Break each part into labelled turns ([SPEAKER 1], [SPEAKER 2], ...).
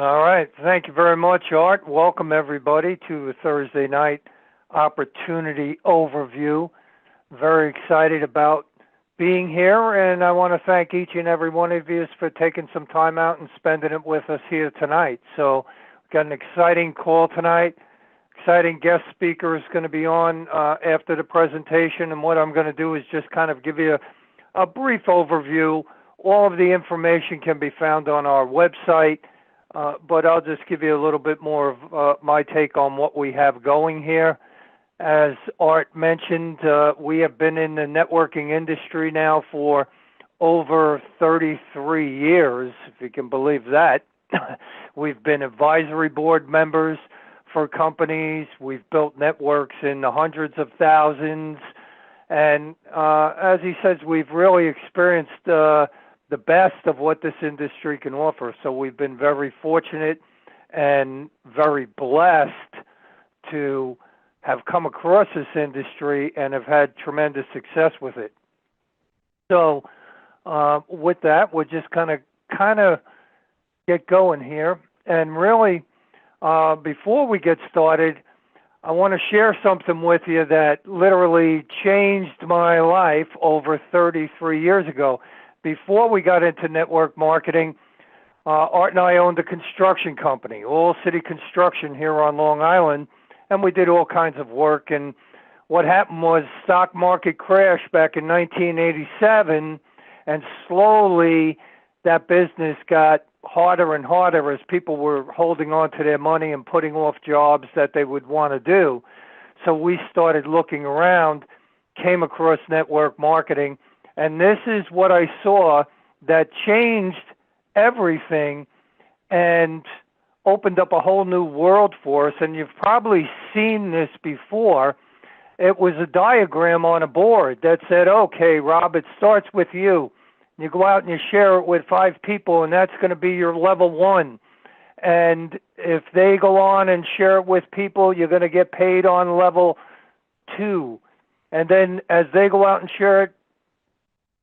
[SPEAKER 1] All right. Thank you very much, Art. Welcome, everybody, to the Thursday night opportunity overview. Very excited about being here, and I want to thank each and every one of you for taking some time out and spending it with us here tonight. So, we've got an exciting call tonight. Exciting guest speaker is going to be on after the presentation, and what I'm going to do is just kind of give you a brief overview. All of the information can be found on our website. But I'll just give you a little bit more of my take on what we have going here. As Art mentioned, we have been in the networking industry now for over 33 years, if you can believe that. We've been advisory board members for companies. We've built networks in the hundreds of thousands. And as he says, we've really experienced the best of what this industry can offer. So we've been very fortunate and very blessed to have come across this industry and have had tremendous success with it. So with that, we'll just kind of get going here. And really, before we get started, I want to share something with you that literally changed my life over 33 years ago. Before we got into network marketing, Art and I owned a construction company, All City Construction here on Long Island, and we did all kinds of work. And what happened was stock market crashed back in 1987, and slowly that business got harder and harder as people were holding on to their money and putting off jobs that they would want to do. So we started looking around, came across network marketing, and this is what I saw that changed everything and opened up a whole new world for us. And you've probably seen this before. It was a diagram on a board that said, okay, Rob, it starts with you. You go out and you share it with 5 people, and that's going to be your level 1. And if they go on and share it with people, you're going to get paid on level 2. And then as they go out and share it,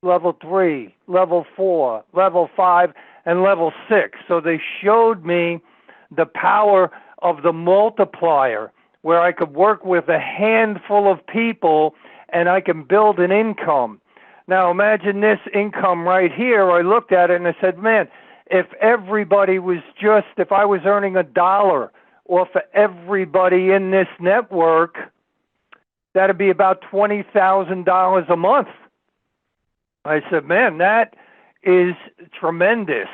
[SPEAKER 1] level 3, level 4, level 5, and level 6. So they showed me the power of the multiplier, where I could work with a handful of people and I can build an income. Now imagine this income right here. I looked at it and I said, man, if everybody was just, if I was earning $1 off of everybody in this network, that'd be about $20,000 a month. I said, man, that is tremendous.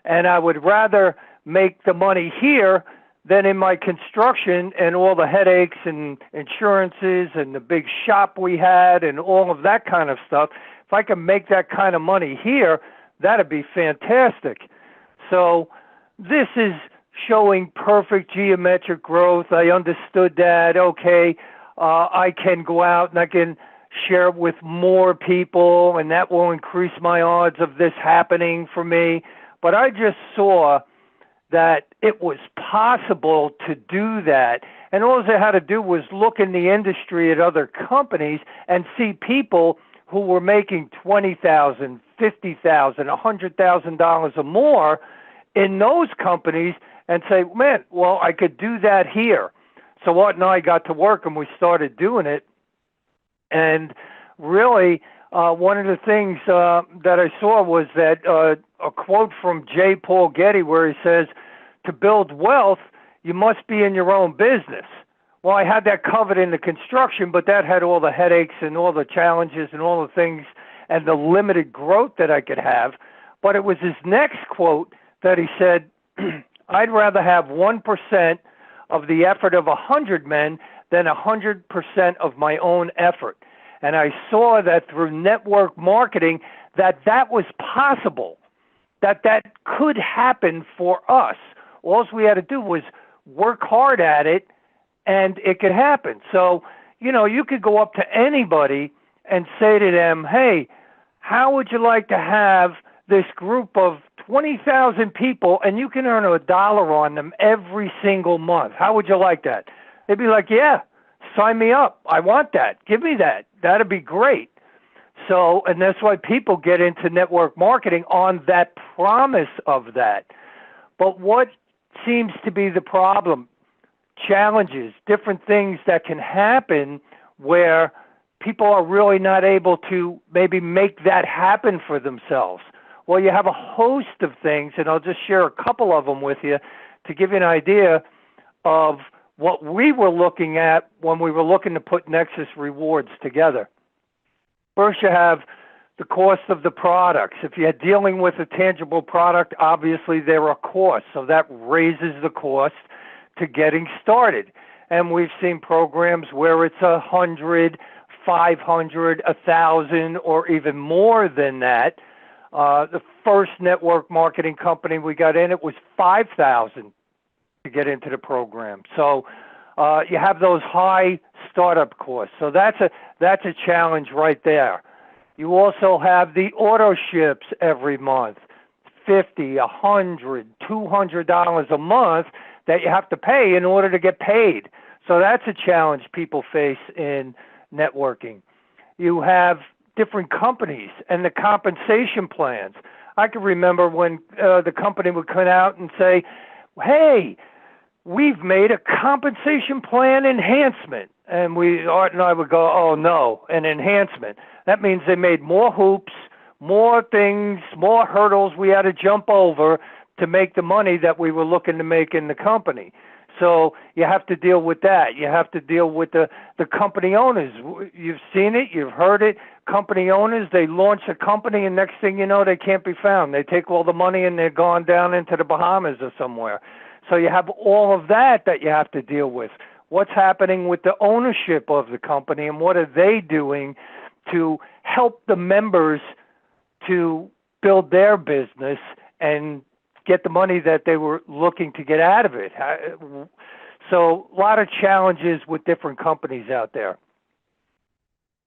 [SPEAKER 1] And I would rather make the money here than in my construction and all the headaches and insurances and the big shop we had and all of that kind of stuff. If I could make that kind of money here, that'd be fantastic. So this is showing perfect geometric growth. I understood that, okay, I can go out and I can share it with more people, and that will increase my odds of this happening for me. But I just saw that it was possible to do that. And all I had to do was look in the industry at other companies and see people who were making $20,000, $50,000, $100,000 or more in those companies and say, man, well, I could do that here. So Art and I got to work and we started doing it. And really, one of the things that I saw was that a quote from J. Paul Getty where he says, to build wealth, you must be in your own business. Well, I had that covered in the construction, but that had all the headaches and all the challenges and all the things and the limited growth that I could have. But it was his next quote that he said, I'd rather have 1% of the effort of 100 men than 100% of my own effort. And I saw that through network marketing that was possible, that could happen for us. All we had to do was work hard at it, and it could happen. So, you could go up to anybody and say to them, hey, how would you like to have this group of 20,000 people, and you can earn $1 on them every single month? How would you like that? They'd be like, yeah, sign me up. I want that. Give me that. That'd be great. So, and that's why people get into network marketing on that promise of that. But what seems to be the problem. Challenges, different things that can happen where people are really not able to maybe make that happen for themselves. Well, you have a host of things, and I'll just share a couple of them with you to give you an idea of what we were looking at when we were looking to put Nexus rewards together. First, you have the cost of the products. If you're dealing with a tangible product, obviously there are costs, so that raises the cost to getting started. And we've seen programs where it's 100, 500, 1,000, or even more than that. The first network marketing company we got in, it was 5,000 to get into the program. So you have those high startup costs. So that's a challenge right there. You also have the auto ships every month, $50, $100, $200 a month that you have to pay in order to get paid. So that's a challenge people face in networking. You have different companies and the compensation plans. I can remember when the company would come out and say, hey, we've made a compensation plan enhancement. And Art and I would go, oh no, an enhancement. That means they made more hoops, more things, more hurdles we had to jump over to make the money that we were looking to make in the company. So you have to deal with that. You have to deal with the company owners. You've seen it, you've heard it. Company owners, they launch a company and next thing you know, they can't be found. They take all the money and they're gone down into the Bahamas or somewhere. So you have all of that you have to deal with. What's happening with the ownership of the company and what are they doing to help the members to build their business and get the money that they were looking to get out of it. So a lot of challenges with different companies out there.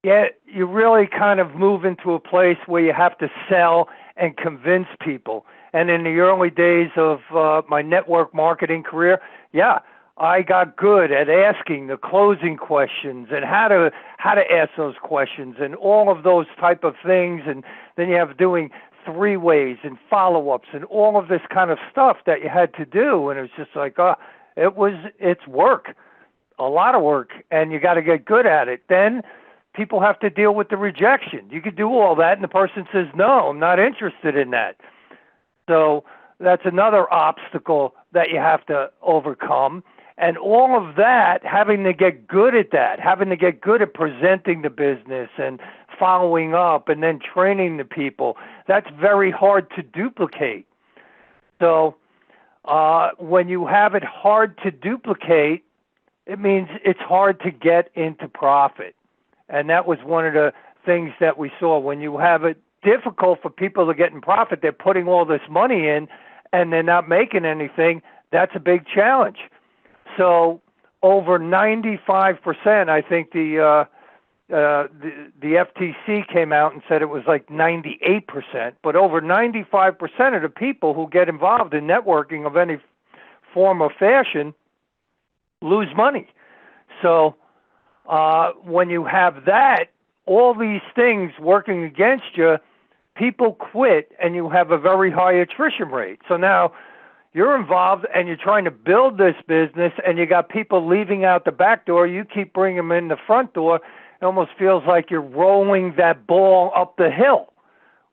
[SPEAKER 1] Yet you really kind of move into a place where you have to sell and convince people. And in the early days of my network marketing career, yeah, I got good at asking the closing questions and how to ask those questions and all of those type of things. And then you have doing three-ways and follow-ups and all of this kind of stuff that you had to do. And it was just like, it's work, a lot of work, and you got to get good at it. Then people have to deal with the rejection. You could do all that, and the person says, no, I'm not interested in that. So that's another obstacle that you have to overcome. And all of that, having to get good at that, having to get good at presenting the business and following up and then training the people, that's very hard to duplicate. So when you have it hard to duplicate, it means it's hard to get into profit. And that was one of the things that we saw. When you have it difficult for people to get in profit, they're putting all this money in and they're not making anything, that's a big challenge. So over 95%, I think the FTC came out and said it was like 98%, but over 95% of the people who get involved in networking of any form or fashion lose money. So when you have that, all these things working against you, people quit and you have a very high attrition rate. So now you're involved and you're trying to build this business and you got people leaving out the back door. You keep bringing them in the front door. It almost feels like you're rolling that ball up the hill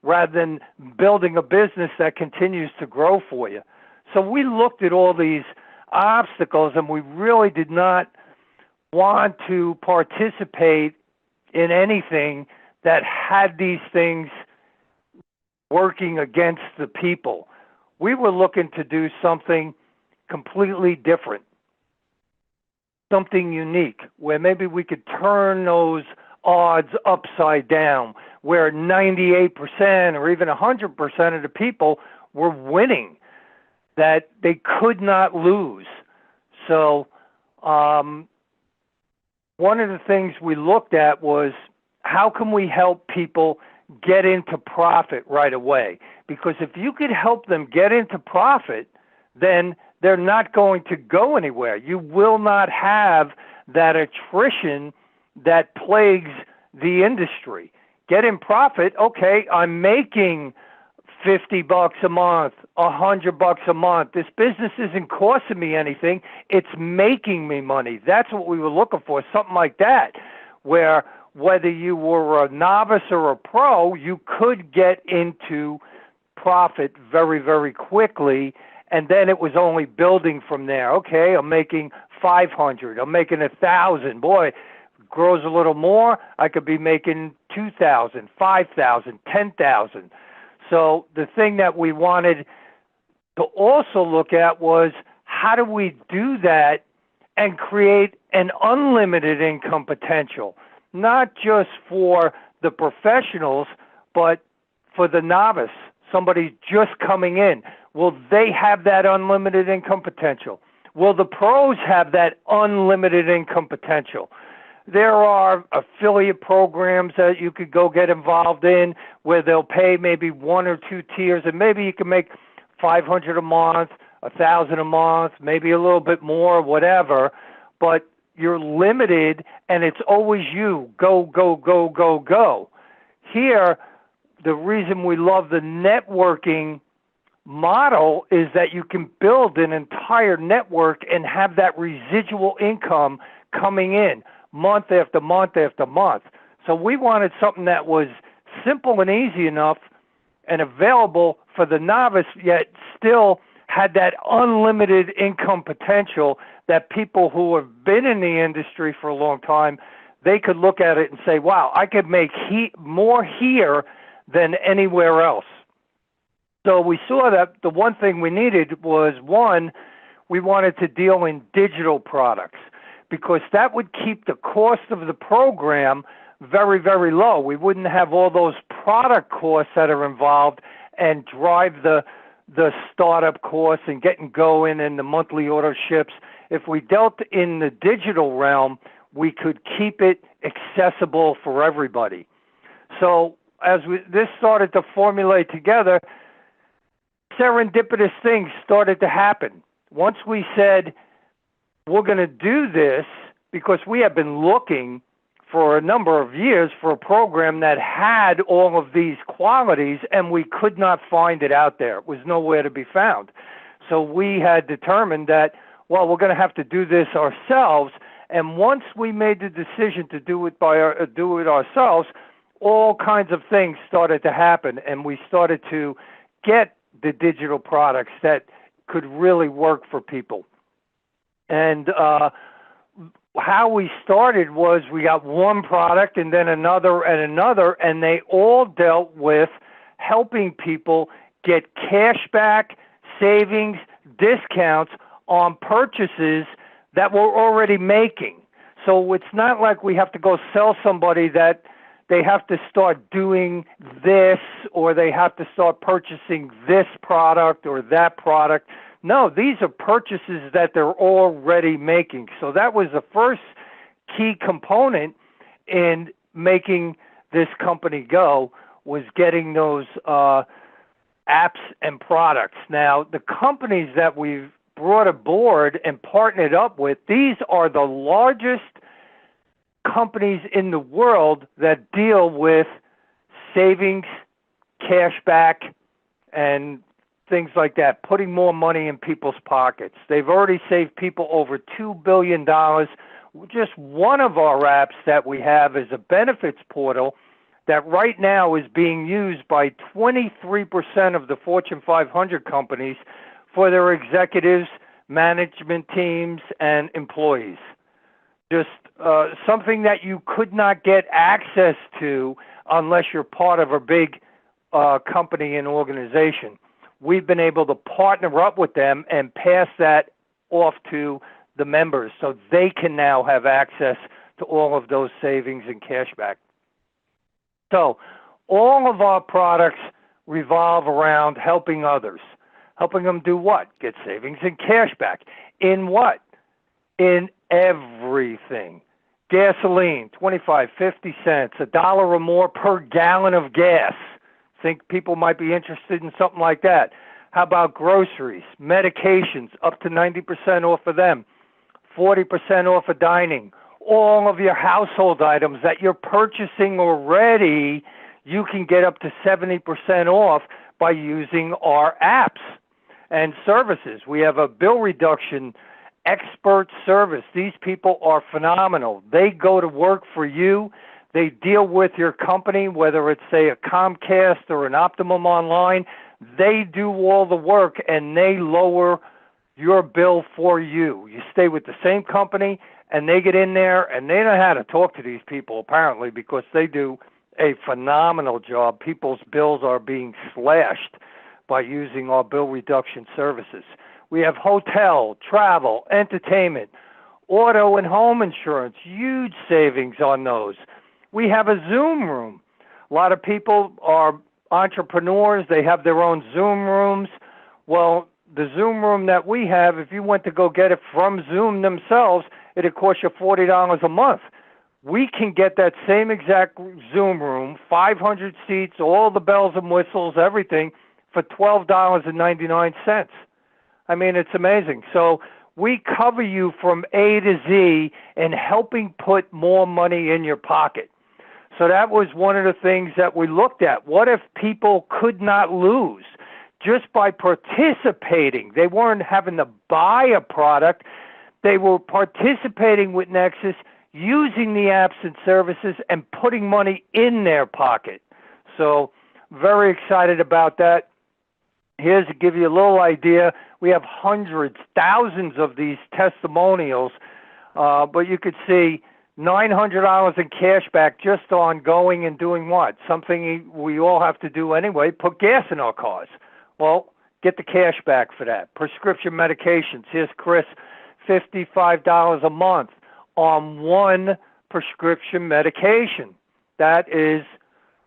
[SPEAKER 1] rather than building a business that continues to grow for you. So we looked at all these obstacles and we really did not want to participate in anything that had these things working against the people. We were looking to do something completely different, something unique, where maybe we could turn those odds upside down, where 98% or even 100% of the people were winning, that they could not lose. So one of the things we looked at was how can we help people get into profit right away? Because if you could help them get into profit, then they're not going to go anywhere. You will not have that attrition that plagues the industry. Get in profit, okay, I'm making $50 a month, $100 a month. This business isn't costing me anything. It's making me money. That's what we were looking for, something like that, where whether you were a novice or a pro, you could get into profit very, very quickly. And then it was only building from there. Okay, I'm making 500. I'm making 1,000. Boy, grows a little more. I could be making 2,000, 5,000, 10,000. So the thing that we wanted to also look at was how do we do that and create an unlimited income potential, not just for the professionals, but for the novice, somebody just coming in. Will they have that unlimited income potential? Will the pros have that unlimited income potential? There are affiliate programs that you could go get involved in where they'll pay maybe 1 or 2 tiers, and maybe you can make $500 a month, $1,000 a month, maybe a little bit more, whatever, but you're limited and it's always you. Go, go, go, go, go. Here, the reason we love the networking model is that you can build an entire network and have that residual income coming in month after month after month. So we wanted something that was simple and easy enough and available for the novice, yet still had that unlimited income potential that people who have been in the industry for a long time, they could look at it and say, wow, I could make more here than anywhere else. So we saw that the one thing we needed was, one, we wanted to deal in digital products because that would keep the cost of the program very, very low. We wouldn't have all those product costs that are involved and drive the startup costs and getting going and the monthly order ships. If we dealt in the digital realm, we could keep it accessible for everybody. So as this started to formulate together, serendipitous things started to happen. Once we said, we're going to do this, because we have been looking for a number of years for a program that had all of these qualities, and we could not find it out there. It was nowhere to be found. So we had determined that, well, we're going to have to do this ourselves. And once we made the decision to do it ourselves, all kinds of things started to happen, and we started to get the digital products that could really work for people. And how we started was we got one product and then another and another, and they all dealt with helping people get cashback, savings, discounts on purchases that we're already making. So it's not like we have to go sell somebody that they have to start doing this or they have to start purchasing this product or that product. No, these are purchases that they're already making. So that was the first key component in making this company go, was getting those apps and products. Now, the companies that we've brought aboard and partnered up with, these are the largest companies in the world that deal with savings, cashback, and things like that, putting more money in people's pockets. They've already saved people over $2 billion. Just one of our apps that we have is a benefits portal that right now is being used by 23% of the Fortune 500 companies for their executives, management teams, and employees. Just something that you could not get access to unless you're part of a big company and organization. We've been able to partner up with them and pass that off to the members so they can now have access to all of those savings and cashback. So all of our products revolve around helping others. Helping them do what? Get savings and cashback. In what? In everything. Gasoline, 25, 50 cents, $1 or more per gallon of gas. Think people might be interested in something like that. How about groceries, medications, up to 90% off of them, 40% off of dining. All of your household items that you're purchasing already, you can get up to 70% off by using our apps and services. We have a bill reduction expert service. These people are phenomenal. They go to work for you. They deal with your company, whether it's, say, a Comcast or an Optimum Online. They do all the work, and they lower your bill for you. You stay with the same company, and they get in there, and they know how to talk to these people, apparently, because they do a phenomenal job. People's bills are being slashed by using our bill reduction services. We have hotel, travel, entertainment, auto and home insurance, huge savings on those. We have a Zoom room. A lot of people are entrepreneurs. They have their own Zoom rooms. Well, the Zoom room that we have, if you went to go get it from Zoom themselves, it'd cost you $40 a month. We can get that same exact Zoom room, 500 seats, all the bells and whistles, everything, for $12.99. I mean, it's amazing. So we cover you from A to Z in helping put more money in your pocket. So that was one of the things that we looked at. What if people could not lose just by participating? They weren't having to buy a product. They were participating with Nexus, using the apps and services, and putting money in their pocket. So very excited about that. Here's to give you a little idea. We have hundreds, thousands of these testimonials, but you could see $900 in cash back just on going and doing what? Something we all have to do anyway, put gas in our cars. Well, get the cash back for that. Prescription medications. Here's Chris, $55 a month on one prescription medication. That is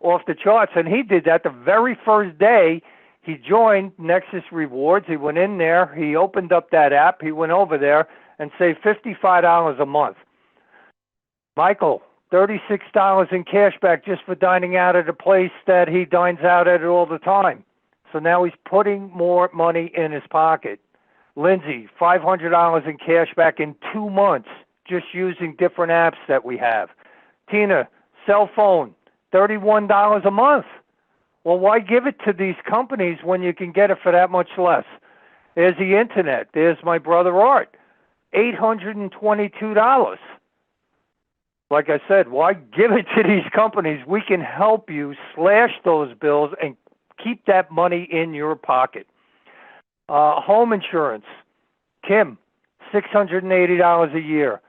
[SPEAKER 1] off the charts. And he did that the very first day he joined Nexus Rewards. He went in there, he opened up that app, he went over there and saved $55 a month. Michael, $36 in cash back just for dining out at a place that he dines out at all the time. So now he's putting more money in his pocket. Lindsay, $500 in cash back in 2 months just using different apps that we have. Tina, cell phone, $31 a month. Well, why give it to these companies when you can get it for that much less? There's the internet. There's my brother Art, $822. Like I said, why give it to these companies? We can help you slash those bills and keep that money in your pocket. Home insurance, Kim, $680 a year.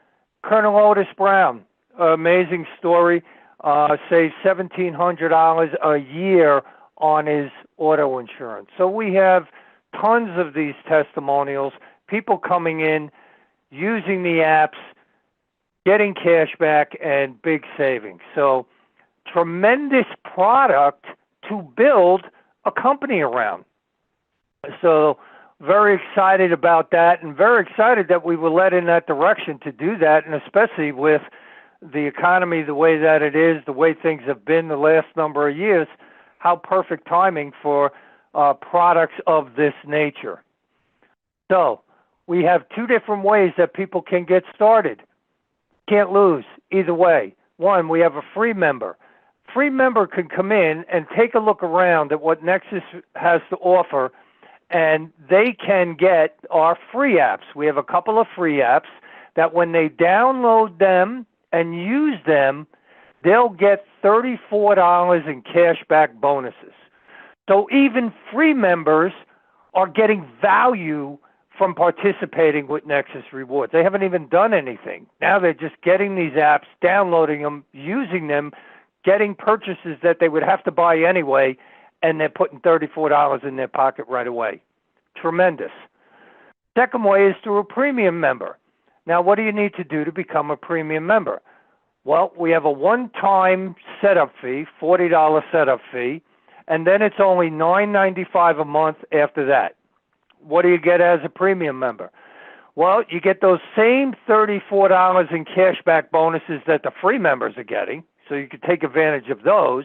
[SPEAKER 1] Colonel Otis Brown, amazing story, saves $1,700 a year on his auto insurance. So we have tons of these testimonials, people coming in, using the apps, getting cash back, and big savings. So tremendous product to build a company around. So very excited about that, and very excited that we were led in that direction to do that, and especially with the economy the way that it is, the way things have been the last number of years, how perfect timing for products of this nature. So we have two different ways that people can get started. Can't lose either way. One, we have a free member. Free member can come in and take a look around at what Nexus has to offer, and they can get our free apps. We have a couple of free apps that when they download them and use them, they'll get $34 in cashback bonuses. So even free members are getting value from participating with Nexus Rewards. They haven't even done anything. Now they're just getting these apps, downloading them, using them, getting purchases that they would have to buy anyway, and they're putting $34 in their pocket right away. Tremendous. Second way is through a premium member. Now, what do you need to do to become a premium member? Well, we have a one-time setup fee, $40 setup fee, and then it's only $9.95 a month after that. What do you get as a premium member? Well, you get those same $34 in cashback bonuses that the free members are getting, so you can take advantage of those.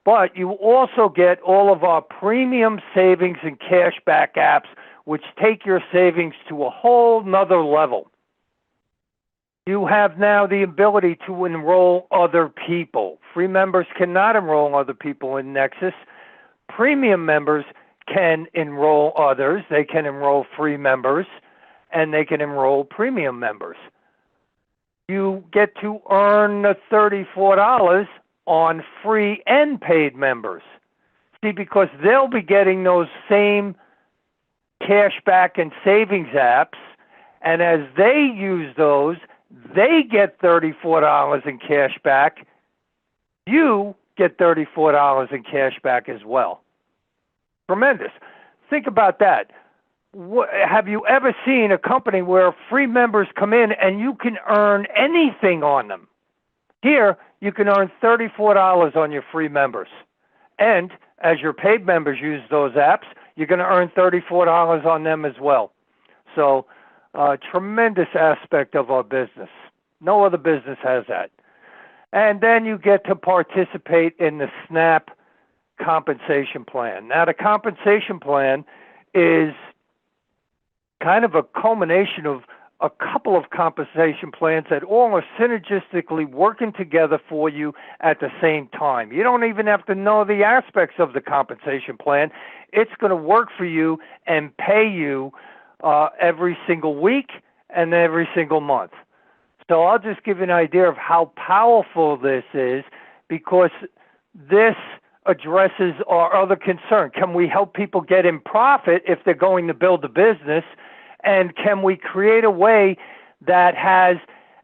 [SPEAKER 1] But you also get all of our premium savings and cashback apps, which take your savings to a whole nother level. You have now the ability to enroll other people. Free members cannot enroll other people in Nexus, Premium members can enroll others. They can enroll free members, and they can enroll premium members. You get to earn the $34 on free and paid members. See, because they'll be getting those same cashback and savings apps, and as they use those, they get $34 in cash back. You get $34 in cash back as well. Tremendous. Think about that. Have you ever seen a company where free members come in and you can earn anything on them? Here, you can earn $34 on your free members. And as your paid members use those apps, you're going to earn $34 on them as well. So, tremendous aspect of our business. No other business has that. And then you get to participate in the SNAP compensation plan. Now, the compensation plan is kind of a culmination of a couple of compensation plans that all are synergistically working together for you at the same time. You don't even have to know the aspects of the compensation plan. It's going to work for you and pay you every single week and every single month. So I'll just give you an idea of how powerful this is, because this addresses our other concern. Can we help people get in profit if they're going to build a business? And can we create a way that has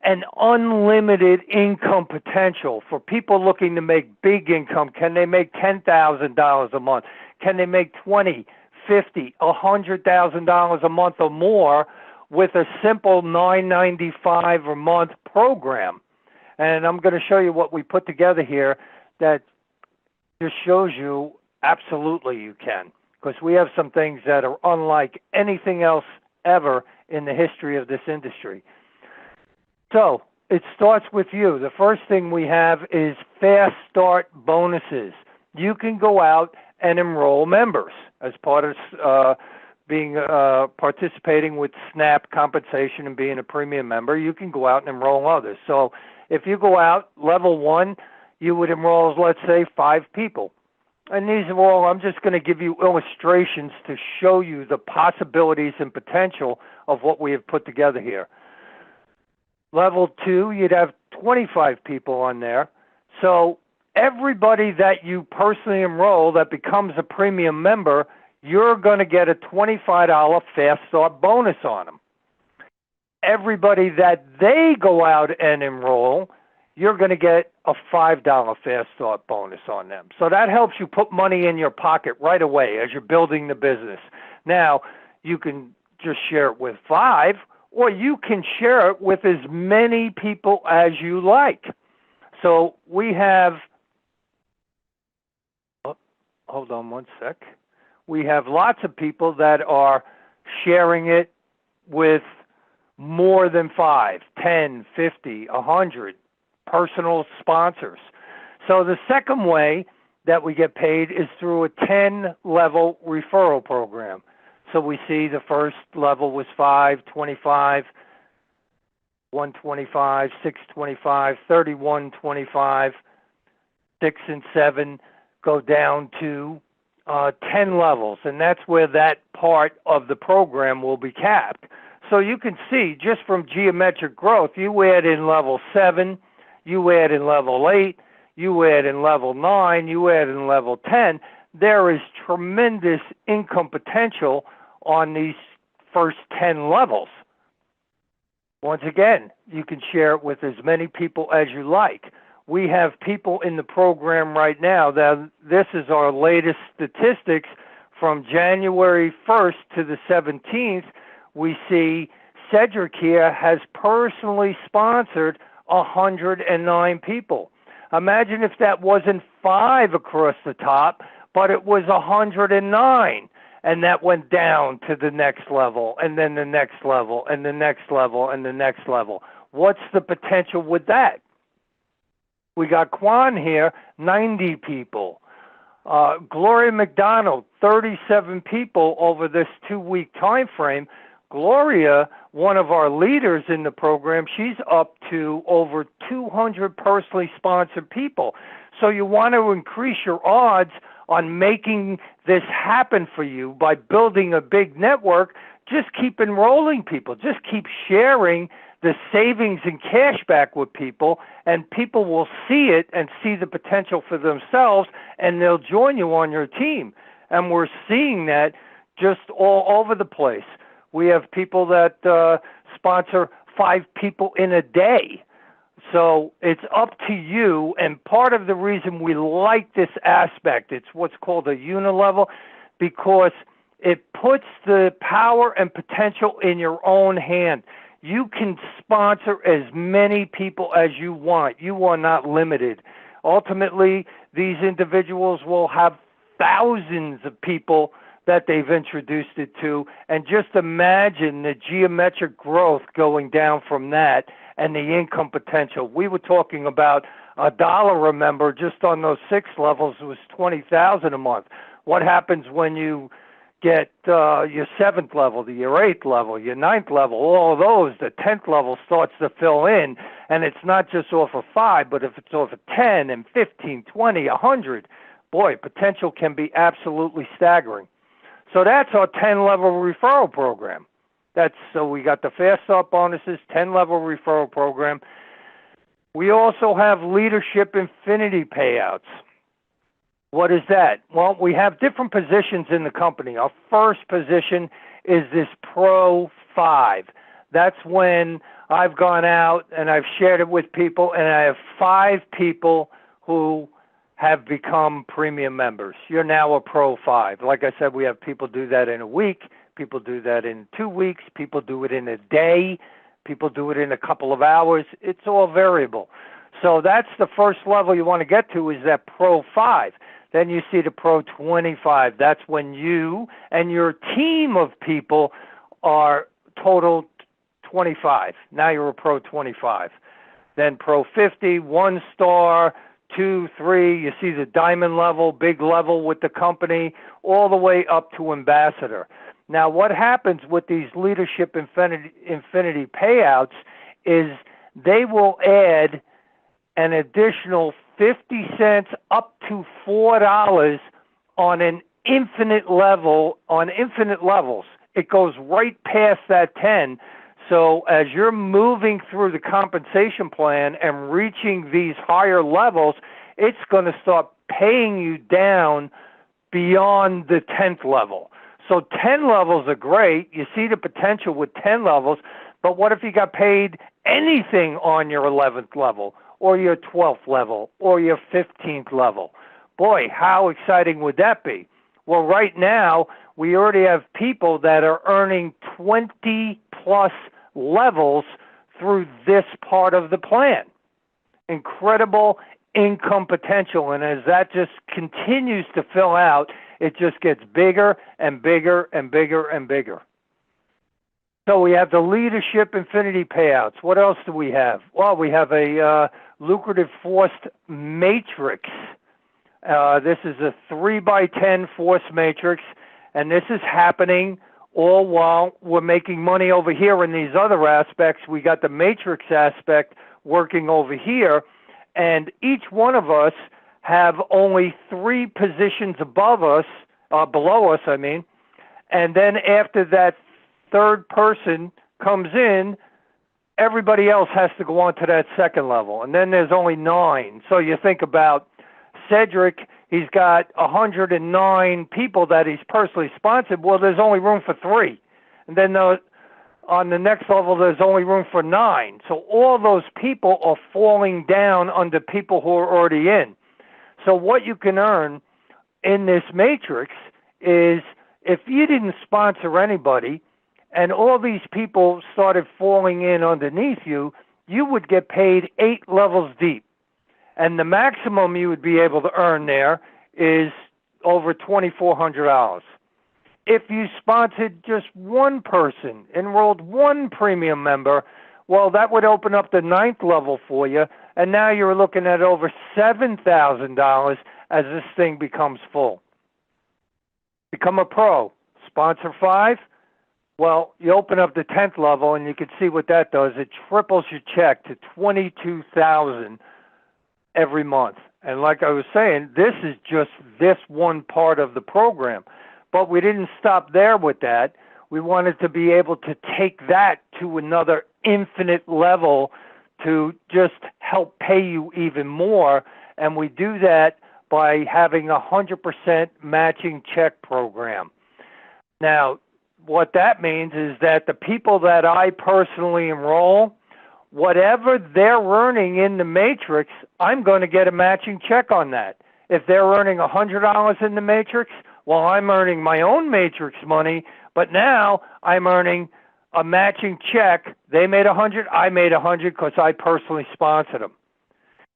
[SPEAKER 1] an unlimited income potential for people looking to make big income? Can they make $10,000 a month? Can they make $20,000, $50,000, $100,000 a month or more with a simple $9.95 a month program? And I'm going to show you what we put together here that just shows you absolutely you can, because we have some things that are unlike anything else ever in the history of this industry. So it starts with you. The first thing we have is fast start bonuses. You can go out and enroll members as part of participating with SNAP compensation and being a premium member. You can go out and enroll others. So if you go out, level 1, you would enroll, let's say, 5 people. And these are all, I'm just going to give you illustrations to show you the possibilities and potential of what we have put together here. Level 2, you'd have 25 people on there. So everybody that you personally enroll that becomes a premium member, you're going to get a $25 fast start bonus on them. Everybody that they go out and enroll, you're going to get a $5 fast start bonus on them. So that helps you put money in your pocket right away as you're building the business. Now, you can just share it with 5, or you can share it with as many people as you like. So we have, hold on one sec. We have lots of people that are sharing it with more than 5, 10, 50, 100. Personal sponsors. So the second way that we get paid is through a 10-level referral program. So we see the first level was 5, 25, 125, 625, 3125, 6 and 7 go down to 10 levels, and that's where that part of the program will be capped. So you can see just from geometric growth, you add in level 7, you add in level 8, you add in level 9, you add in level 10, there is tremendous income potential on these first 10 levels. Once again, you can share it with as many people as you like. We have people in the program right now that this is our latest statistics from January 1st to the 17th. We see Cedric here has personally sponsored 109 people. Imagine if that wasn't 5 across the top, but it was 109, and that went down to the next level, and then the next level, and the next level, and the next level. What's the potential with that? We got Quan here, 90 people. Gloria McDonald, 37 people over this 2-week time frame. Gloria, one of our leaders in the program, she's up to over 200 personally sponsored people. So you want to increase your odds on making this happen for you by building a big network, just keep enrolling people. Just keep sharing the savings and cashback with people, and people will see it and see the potential for themselves, and they'll join you on your team. And we're seeing that just all over the place. We have people that sponsor 5 people in a day. So it's up to you, and part of the reason we like this aspect, it's what's called a unilevel, because it puts the power and potential in your own hand. You can sponsor as many people as you want. You are not limited. Ultimately, these individuals will have thousands of people that they've introduced it to, and just imagine the geometric growth going down from that and the income potential. We were talking about $1 a member just on those 6 levels was $20,000 a month. What happens when you get your 7th level, your 8th level, your 9th level, all of those, the 10th level starts to fill in, and it's not just off of 5, but if it's off of 10 and 15, 20, 100, boy, potential can be absolutely staggering. So that's our 10-level referral program. So we got the Fast Start bonuses, 10-level referral program. We also have Leadership Infinity payouts. What is that? Well, we have different positions in the company. Our first position is this Pro 5. That's when I've gone out and I've shared it with people, and I have 5 people who have become premium members. You're now a Pro 5. Like I said, we have people do that in a week. People do that in 2 weeks. People do it in a day. People do it in a couple of hours. It's all variable. So that's the first level you want to get to, is that Pro 5. Then you see the Pro 25. That's when you and your team of people are total 25. Now you're a Pro 25. Then Pro 50, 1 star, 2, 3. You see the diamond level, big level with the company, all the way up to ambassador. Now, what happens with these Leadership Infinity payouts is they will add an additional 50 cents up to $4 on an infinite level, on infinite levels. It goes right past that 10. So as you're moving through the compensation plan and reaching these higher levels, it's going to start paying you down beyond the 10th level. So 10 levels are great. You see the potential with 10 levels, but what if you got paid anything on your 11th level or your 12th level or your 15th level? Boy, how exciting would that be? Well, right now, we already have people that are earning 20-plus levels through this part of the plan. Incredible income potential, and as that just continues to fill out, it just gets bigger and bigger and bigger and bigger. So we have the Leadership Infinity payouts. What else do we have? Well, we have a lucrative forced matrix. This is a 3x10 forced matrix, and this is happening all while we're making money over here in these other aspects. We got the matrix aspect working over here, and each one of us have only 3 positions above us, below us, I mean, and then after that third person comes in, everybody else has to go on to that second level, and then there's only 9. So you think about Cedric, he's got 109 people that he's personally sponsored. Well, there's only room for 3. And then on the next level, there's only room for 9. So all those people are falling down under people who are already in. So what you can earn in this matrix is, if you didn't sponsor anybody and all these people started falling in underneath you, you would get paid 8 levels deep. And the maximum you would be able to earn there is over $2,400. If you sponsored just 1 person, enrolled 1 premium member, well, that would open up the 9th level for you, and now you're looking at over $7,000 as this thing becomes full. Become a pro. Sponsor 5. Well, you open up the 10th level, and you can see what that does. It triples your check to $22,000 every month. And like I was saying, this is just this one part of the program. But we didn't stop there with that. We wanted to be able to take that to another infinite level to just help pay you even more. And we do that by having a 100% matching check program. Now, what that means is that the people that I personally enroll, whatever they're earning in the matrix, I'm going to get a matching check on that. If they're earning $100 in the matrix, well, I'm earning my own matrix money, but now I'm earning a matching check. They made 100, I made 100 because I personally sponsored them.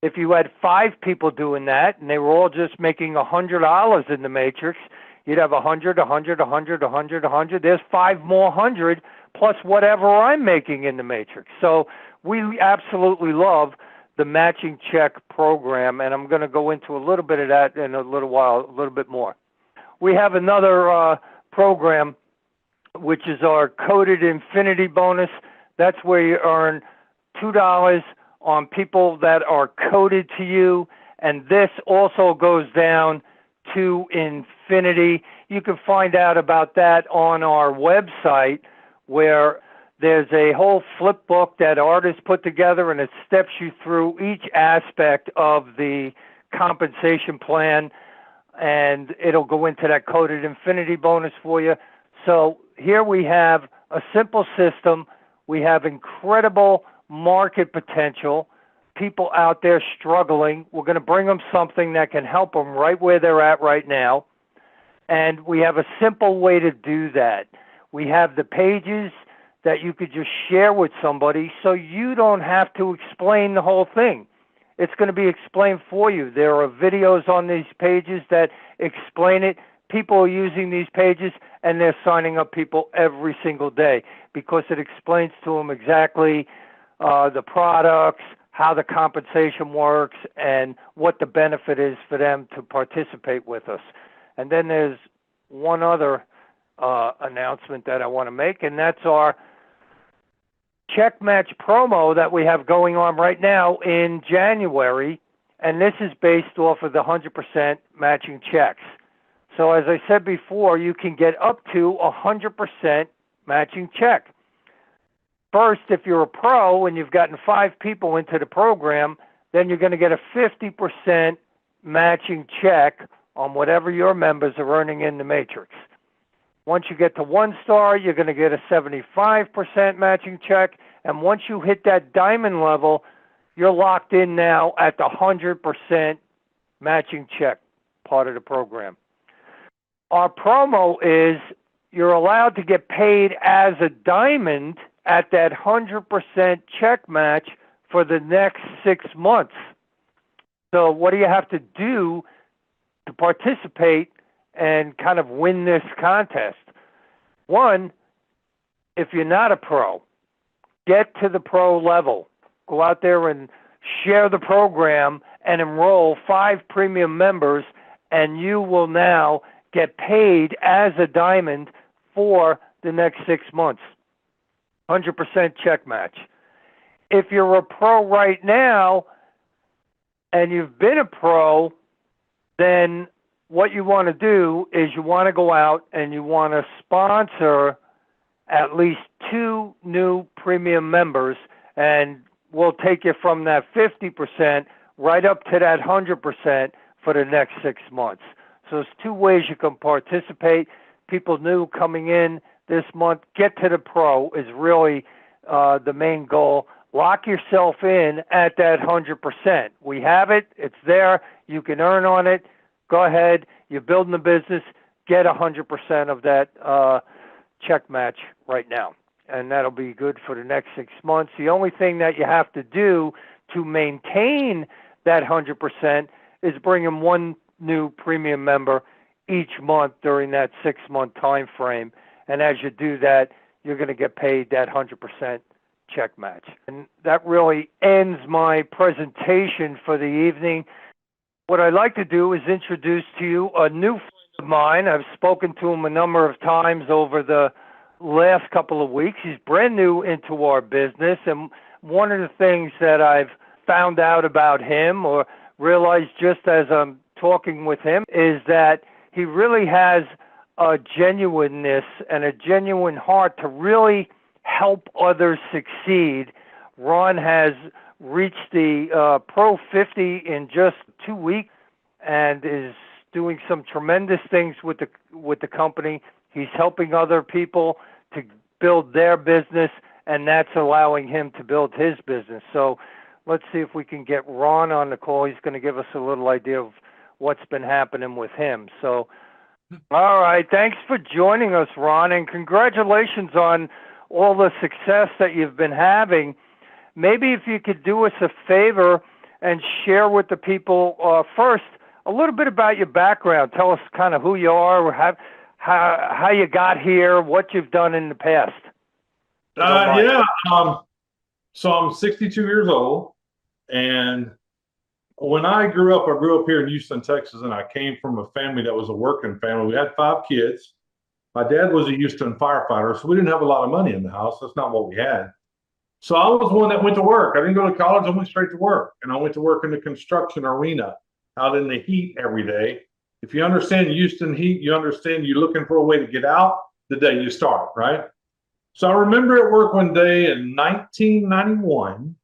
[SPEAKER 1] If you had 5 people doing that and they were all just making $100 in the matrix, you'd have 100, 100, 100, 100, 100. There's 5 more 100 plus whatever I'm making in the matrix. So we absolutely love the matching check program, and I'm going to go into a little bit of that in a little while, a little bit more. We have another program, which is our coded infinity bonus. That's where you earn $2 on people that are coded to you, and this also goes down to infinity. You can find out about that on our website, where there's a whole Flipbook that artists put together, and it steps you through each aspect of the compensation plan, and it'll go into that coded infinity bonus for you. So here we have a simple system. We have incredible market potential, people out there struggling. We're going to bring them something that can help them right where they're at right now. And we have a simple way to do that. We have the pages that you could just share with somebody so you don't have to explain the whole thing. It's going to be explained for you. There are videos on these pages that explain it. People are using these pages, and they're signing up people every single day because it explains to them exactly the products, how the compensation works, and what the benefit is for them to participate with us. And then there's one other announcement that I want to make, and that's our check match promo that we have going on right now in January, and this is based off of the 100% matching checks. So as I said before, you can get up to 100% matching check. First, if you're a pro and you've gotten 5 people into the program, then you're going to get a 50% matching check on whatever your members are earning in the matrix. Once you get to 1 star, you're going to get a 75% matching check. And once you hit that diamond level, you're locked in now at the 100% matching check part of the program. Our promo is you're allowed to get paid as a diamond at that 100% check match for the next 6 months. So what do you have to do to participate and kind of win this contest? 1, if you're not a pro, get to the pro level. Go out there and share the program and enroll 5 premium members, and you will now get paid as a diamond for the next 6 months. 100% check match. If you're a pro right now and you've been a pro, then what you want to do is you want to go out and you want to sponsor at least 2 new premium members, and we'll take you from that 50% right up to that 100% for the next 6 months. So there's 2 ways you can participate. People new coming in this month, get to the pro is really the main goal. Lock yourself in at that 100%. We have it. It's there. You can earn on it. Go ahead. You're building the business. Get 100% of that check match right now. And that'll be good for the next 6 months. The only thing that you have to do to maintain that 100% is bring in 1 new premium member each month during that 6-month time frame. And as you do that, you're going to get paid that 100% check match. And that really ends my presentation for the evening. What I'd like to do is introduce to you a new friend of mine. I've spoken to him a number of times over the last couple of weeks. He's brand new into our business, and one of the things that I've found out about him, or realized just as I'm talking with him is that he really has a genuineness and a genuine heart to really help others succeed. Ron has reached the Pro 50 in just 2 weeks and is doing some tremendous things with the company. He's helping other people to build their business, and that's allowing him to build his business. So let's see if we can get Ron on the call. He's going to give us a little idea of what's been happening with him. So, all right, thanks for joining us, Ron, and congratulations on all the success that you've been having. Maybe if you could do us a favor and share with the people first a little bit about your background. Tell us kind of who you are, how you got here, what you've done in the past.
[SPEAKER 2] Yeah. So I'm 62 years old, and when I grew up here in Houston, Texas, and I came from a family that was a working family. We had 5 kids. My dad was a Houston firefighter, so we didn't have a lot of money in the house. That's not what we had. So I was one that went to work. I didn't go to college. I went straight to work, and I went to work in the construction arena out in the heat every day. If you understand Houston heat, you understand you're looking for a way to get out the day you start, right? So I remember at work one day in 1991,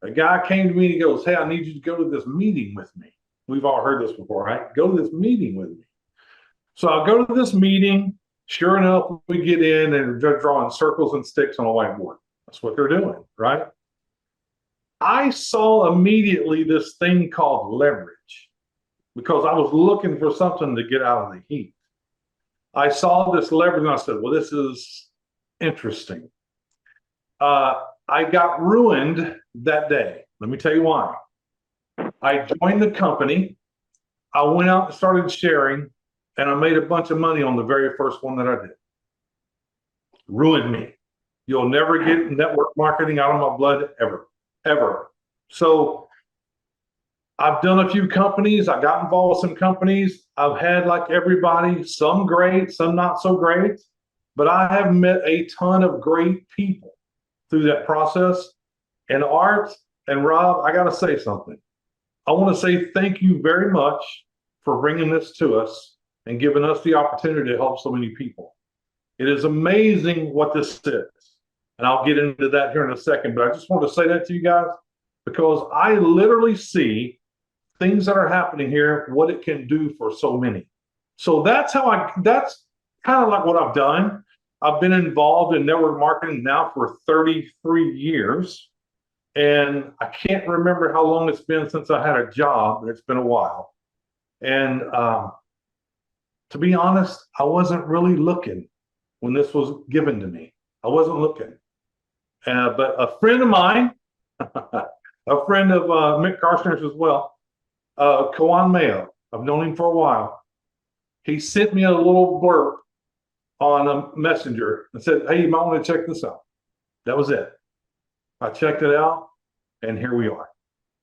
[SPEAKER 2] a guy came to me and he goes, "Hey, I need you to go to this meeting with me." We've all heard this before, right? Go to this meeting with me. So I'll go to this meeting. Sure enough, we get in and they're drawing circles and sticks on a whiteboard. That's what they're doing, right? I saw immediately this thing called leverage because I was looking for something to get out of the heat. I saw this leverage and I said, well, this is interesting. I got ruined that day. Let me tell you why. I joined the company. I went out and started sharing, and I made a bunch of money on the very first one that I did. Ruined me. You'll never get network marketing out of my blood ever, ever. So I've done a few companies. I got involved with some companies. I've had, like everybody, some great, some not so great, but I have met a ton of great people through that process. And Art and Rob, I got to say something. I want to say thank you very much for bringing this to us and giving us the opportunity to help so many people. It is amazing what this is. And I'll get into that here in a second, but I just want to say that to you guys because I literally see things that are happening here, what it can do for so many. So that's kind of like what I've done. I've been involved in network marketing now for 33 years. And I can't remember how long it's been since I had a job, but it's been a while. And to be honest, I wasn't really looking when this was given to me. I wasn't looking. But a friend of mine, a friend of Mick Karshner's as well, Kawan Mayo, I've known him for a while. He sent me a little blurb on a messenger and said, hey, you might want to check this out. That was it. I checked it out, and here we are.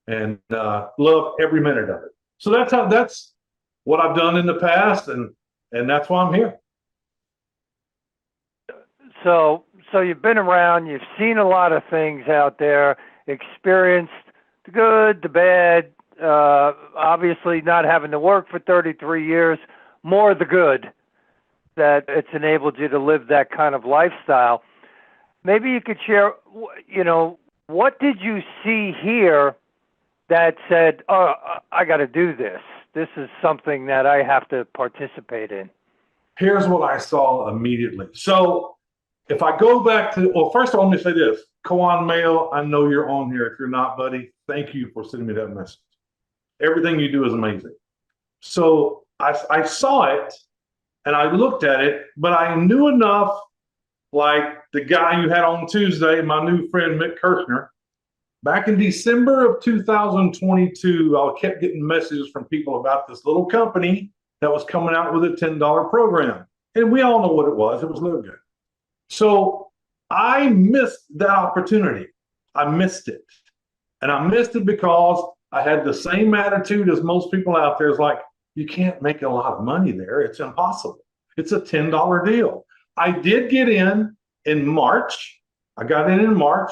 [SPEAKER 2] And love every minute of it. So that's what I've done in the past, and that's why I'm here.
[SPEAKER 1] So you've been around, you've seen a lot of things out there, experienced the good, the bad, obviously not having to work for 33 years, more the good, that it's enabled you to live that kind of lifestyle. Maybe you could share, what did you see here that said, oh, I got to do this. This is something that I have to participate in.
[SPEAKER 2] Here's what I saw immediately. So if I go back to, well, first of all, let me say this. Kawan Mayo, I know you're on here. If you're not, buddy, thank you for sending me that message. Everything you do is amazing. So I saw it and I looked at it, but I knew enough, like the guy you had on Tuesday, my new friend, Mick Kirshner. Back in December of 2022, I kept getting messages from people about this little company that was coming out with a $10 program. And we all know what it was. It was Live Good. So I missed that opportunity. I missed it. And I missed it because I had the same attitude as most people out there. It's like, you can't make a lot of money there. It's impossible. It's a $10 deal. I did get in March. I got in March,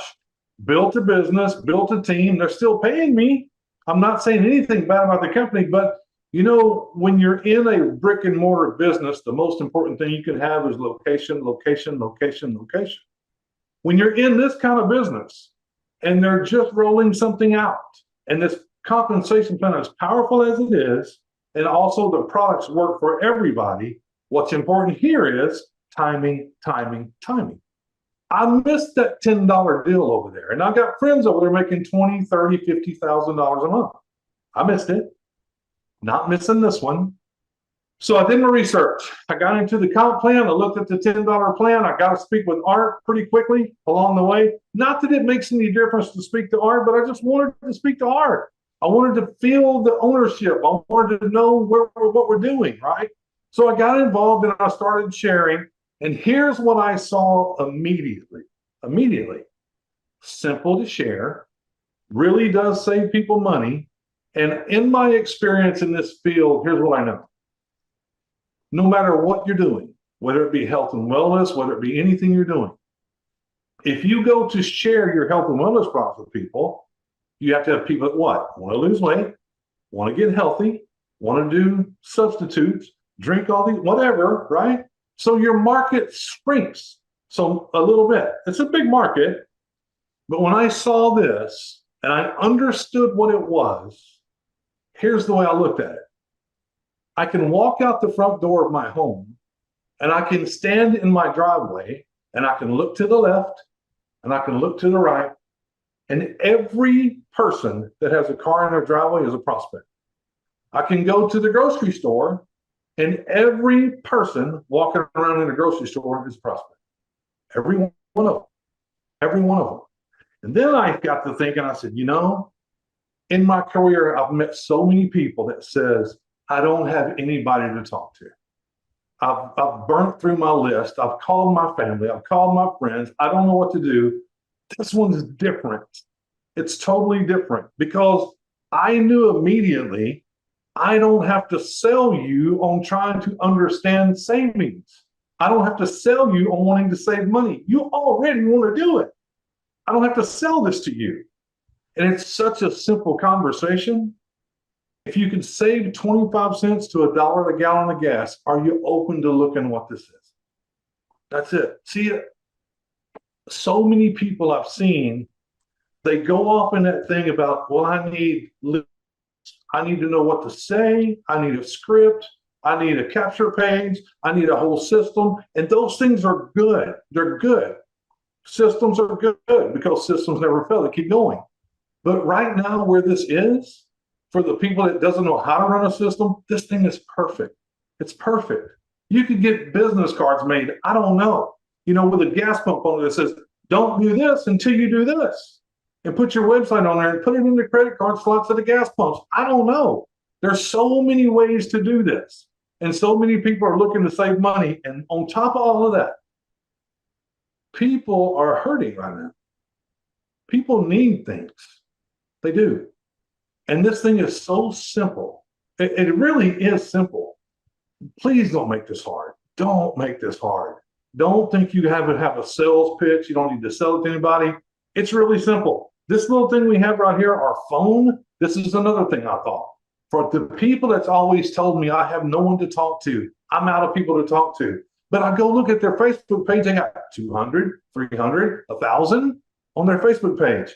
[SPEAKER 2] built a business, built a team. They're still paying me. I'm not saying anything bad about the company, but you know, when you're in a brick and mortar business, the most important thing you can have is location, location, location, location. When you're in this kind of business and they're just rolling something out, and this compensation plan, as powerful as it is, and also the products work for everybody, what's important here is timing, timing, timing. I missed that $10 deal over there. And I've got friends over there making $20,000, $30,000, $50,000 a month. I missed it. Not missing this one. So I did my research. I got into the comp plan. I looked at the $10 plan. I got to speak with Art pretty quickly along the way. Not that it makes any difference to speak to Art, but I just wanted to speak to Art. I wanted to feel the ownership. I wanted to know what we're doing, right? So I got involved and I started sharing. And here's what I saw immediately. Immediately. Simple to share. Really does save people money. And in my experience in this field, here's what I know. No matter what you're doing, whether it be health and wellness, whether it be anything you're doing, if you go to share your health and wellness products with people, you have to have people that what? Want to lose weight, want to get healthy, want to do substitutes, drink all these, whatever, right? So your market shrinks. So a little bit. It's a big market. But when I saw this and I understood what it was, here's the way I looked at it. I can walk out the front door of my home and I can stand in my driveway and I can look to the left and I can look to the right. And every person that has a car in their driveway is a prospect. I can go to the grocery store and every person walking around in the grocery store is a prospect. Every one of them. Every one of them. And then I got to thinking, I said, you know, in my career, I've met so many people that says, I don't have anybody to talk to. I've burnt through my list. I've called my family. I've called my friends. I don't know what to do. This one's different. It's totally different because I knew immediately I don't have to sell you on trying to understand savings. I don't have to sell you on wanting to save money. You already want to do it. I don't have to sell this to you. And it's such a simple conversation. If you can save 25 cents to $1 a gallon of gas, are you open to looking what this is? That's it. See, so many people I've seen, they go off in that thing about, well, I need to know what to say. I need a script. I need a capture page. I need a whole system. And those things are good. They're good. Systems are good because systems never fail. They keep going. But right now where this is, for the people that doesn't know how to run a system, this thing is perfect. It's perfect. You could get business cards made, I don't know, you know, with a gas pump on it that says, don't do this until you do this. And put your website on there and put it in the credit card slots of the gas pumps. I don't know. There's so many ways to do this. And so many people are looking to save money. And on top of all of that, people are hurting right now. People need things. They do. And this thing is so simple. It really is simple. Please don't make this hard. Don't make this hard. Don't think you have to have a sales pitch. You don't need to sell it to anybody. It's really simple. This little thing we have right here, our phone, this is another thing I thought. For the people that's always told me I have no one to talk to, I'm out of people to talk to. But I go look at their Facebook page, they got 200, 300, 1,000 on their Facebook page.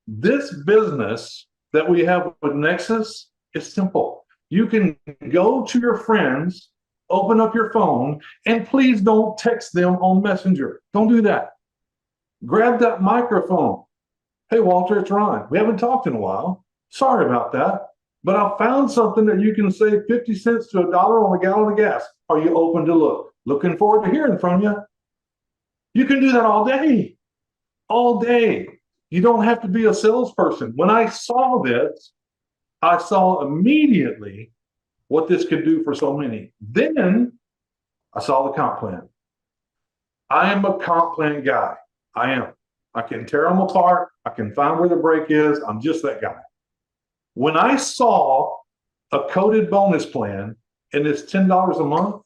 [SPEAKER 2] This business that we have with Nexus is simple. You can go to your friends, open up your phone, and please don't text them on Messenger. Don't do that. Grab that microphone. Hey, Walter, it's Ron. We haven't talked in a while. Sorry about that. But I found something that you can save 50 cents to $1 on a gallon of gas. Are you open to look? Looking forward to hearing from you. You can do that all day. All day. You don't have to be a salesperson. When I saw this, I saw immediately what this could do for so many. Then I saw the comp plan. I am a comp plan guy. I am. I can tear them apart. I can find where the break is. I'm just that guy. When I saw a coded bonus plan and it's $10 a month,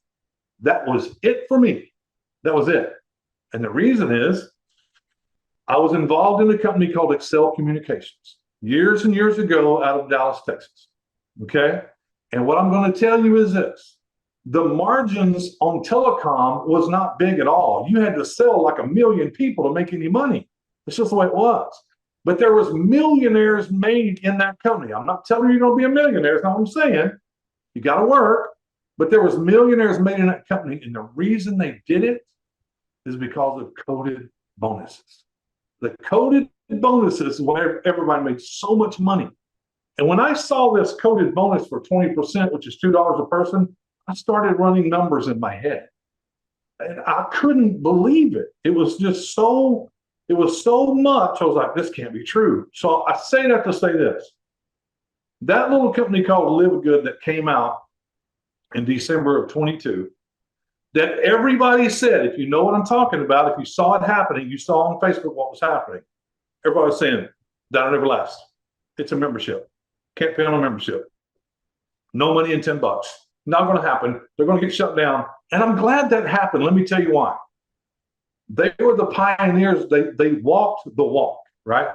[SPEAKER 2] that was it for me. That was it. And the reason is I was involved in a company called Excel Communications. years and years ago out of Dallas, Texas. Okay. And what I'm going to tell you is this: the margins on telecom was not big at all. You had to sell like 1 million people to make any money. It's just the way it was. But there was millionaires made in that company. I'm not telling you you're going to be a millionaire. That's not what I'm saying. You got to work. But there was millionaires made in that company. And the reason they did it is because of coded bonuses. The coded bonuses is where everybody made so much money. And when I saw this coded bonus for 20%, which is $2 a person, I started running numbers in my head. And I couldn't believe it. It was so much. I was like, this can't be true. So I say that to say this. That little company called Live Good that came out in December of 22, that everybody said, if you know what I'm talking about, if you saw it happening, you saw on Facebook what was happening. Everybody was saying, that'll never last. It's a membership. Can't pay on a membership. No money in $10. Not going to happen. They're going to get shut down. And I'm glad that happened. Let me tell you why. They were the pioneers. They walked the walk, right?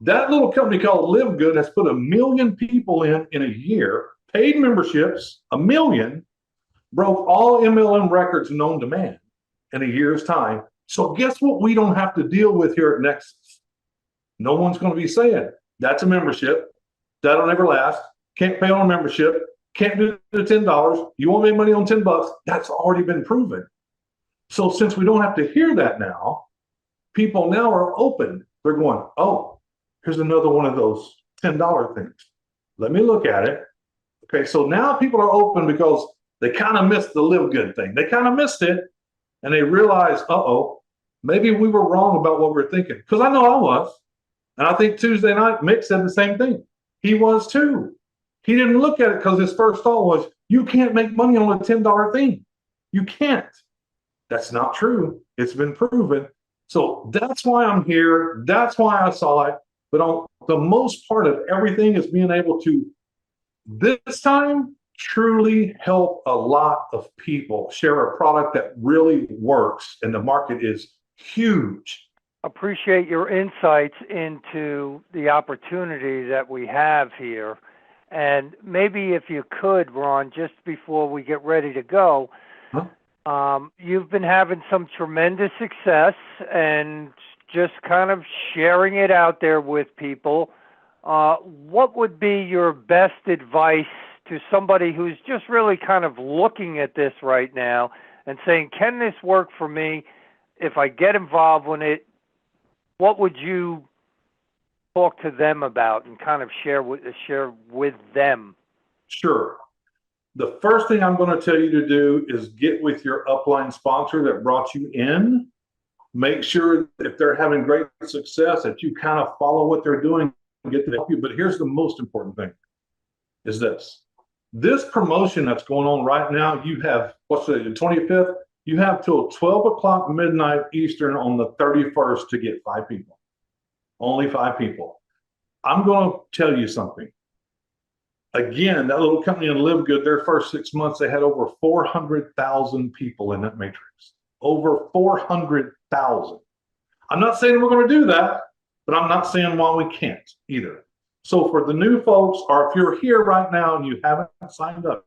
[SPEAKER 2] That little company called Live Good has put 1 million people in a year, paid memberships, 1 million, broke all MLM records known to man in a year's time. So guess what we don't have to deal with here at Nexus? No one's going to be saying, that's a membership. That'll never last. Can't pay on a membership. Can't do the $10. You won't make money on $10. That's already been proven. So since we don't have to hear that now, people now are open. They're going, oh, here's another one of those $10 things. Let me look at it. Okay, so now people are open because they kind of missed the Live Good thing. They kind of missed it, and they realized, uh-oh, maybe we were wrong about what we were thinking. Because I know I was. And I think Tuesday night, Mick said the same thing. He was too. He didn't look at it because his first thought was, you can't make money on a $10 thing. You can't. That's not true. It's been proven. So that's why I'm here. That's why I saw it. But on the most part of everything is being able to, this time, truly help a lot of people share a product that really works, and the market is huge.
[SPEAKER 1] Appreciate your insights into the opportunity that we have here. And maybe if you could, Ron, just before we get ready to go, you've been having some tremendous success and just kind of sharing it out there with people. What would be your best advice to somebody who's just really kind of looking at this right now and saying, can this work for me? If I get involved in it, what would you talk to them about and kind of share with them?
[SPEAKER 2] Sure. The first thing I'm going to tell you to do is get with your upline sponsor that brought you in. Make sure that if they're having great success, that you kind of follow what they're doing and get to help you. But here's the most important thing is this. This promotion that's going on right now, you have, what's the 25th? You have till 12 o'clock midnight Eastern on the 31st to get 5 people. Only 5 people. I'm going to tell you something. Again, that little company in Live Good, their first 6 months, they had over 400,000 people in that matrix. Over 400,000. I'm not saying we're going to do that, but I'm not saying why we can't either. So for the new folks, or if you're here right now and you haven't signed up,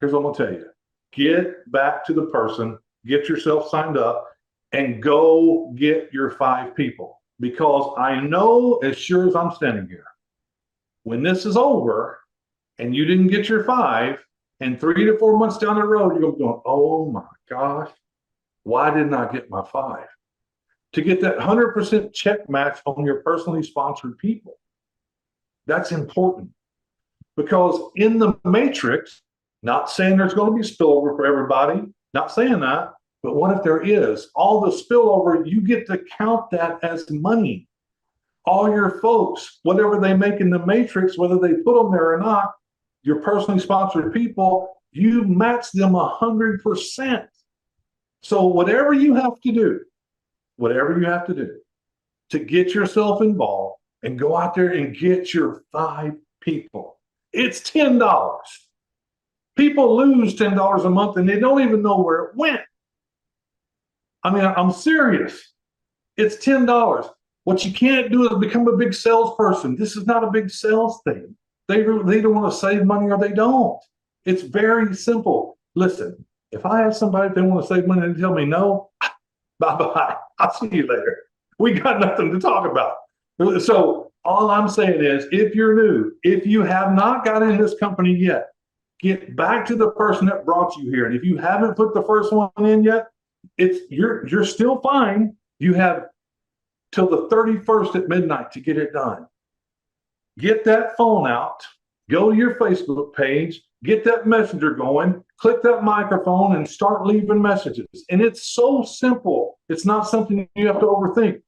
[SPEAKER 2] here's what I'm going to tell you. Get back to the person, get yourself signed up, and go get your 5 people. Because I know, as sure as I'm standing here, when this is over and you didn't get your 5, and 3 to 4 months down the road, you're going to be going, oh my gosh, why didn't I get my 5? To get that 100% check match on your personally sponsored people. That's important. Because in the matrix, not saying there's going to be spillover for everybody, not saying that, but what if there is? All the spillover, you get to count that as money. All your folks, whatever they make in the matrix, whether they put them there or not, your personally sponsored people, you match them 100%. So whatever you have to do to get yourself involved and go out there and get your 5 people, it's $10. People lose $10 a month and they don't even know where it went. I mean, I'm serious. It's $10. What you can't do is become a big salesperson. This is not a big sales thing. They don't want to save money or they don't. It's very simple. Listen, if I ask somebody if they want to save money and they tell me no, bye-bye. I'll see you later. We got nothing to talk about. So all I'm saying is, if you're new, if you have not got in this company yet, get back to the person that brought you here. And if you haven't put the first one in yet, you're still fine. You have till the 31st at midnight to get it done. Get that phone out, go to your Facebook page, get that messenger going, click that microphone and start leaving messages. And it's so simple. It's not something you have to overthink.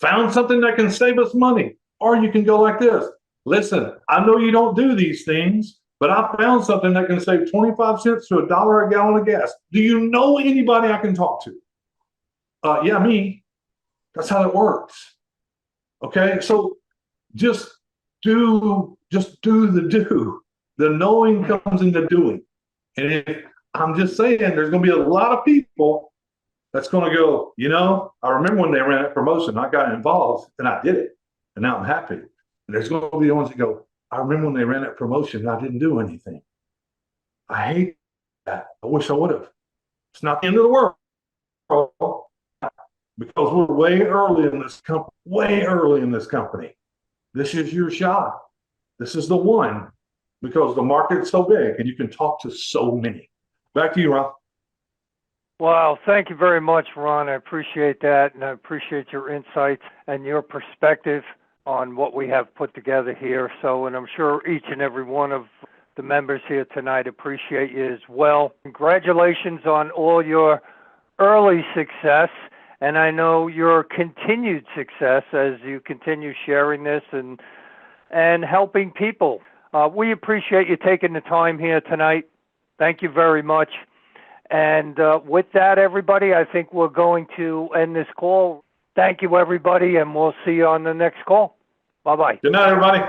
[SPEAKER 2] Found something that can save us money. Or you can go like this. Listen, I know you don't do these things, but I found something that can save 25 cents to $1 a gallon of gas. Do you know anybody I can talk to? Yeah, me. That's how it works. Okay, so just do the do. The knowing comes in the doing. And I'm just saying, there's going to be a lot of people that's going to go, I remember when they ran that promotion, I got involved and I did it. And now I'm happy. And there's going to be the ones that go, I remember when they ran that promotion and I didn't do anything. I hate that. I wish I would have. It's not the end of the world. Because we're way early in this company. This is your shot. This is the one, because the market's so big and you can talk to so many. Back to you, Ron.
[SPEAKER 1] Wow, thank you very much, Ron. I appreciate that, and I appreciate your insights and your perspective on what we have put together here. So, and I'm sure each and every one of the members here tonight appreciate you as well. Congratulations on all your early success, and I know your continued success as you continue sharing this and helping people. We appreciate you taking the time here tonight. Thank you very much. And with that, everybody, I think we're going to end this call. Thank you, everybody, and we'll see you on the next call. Bye-bye.
[SPEAKER 2] Good night, everybody.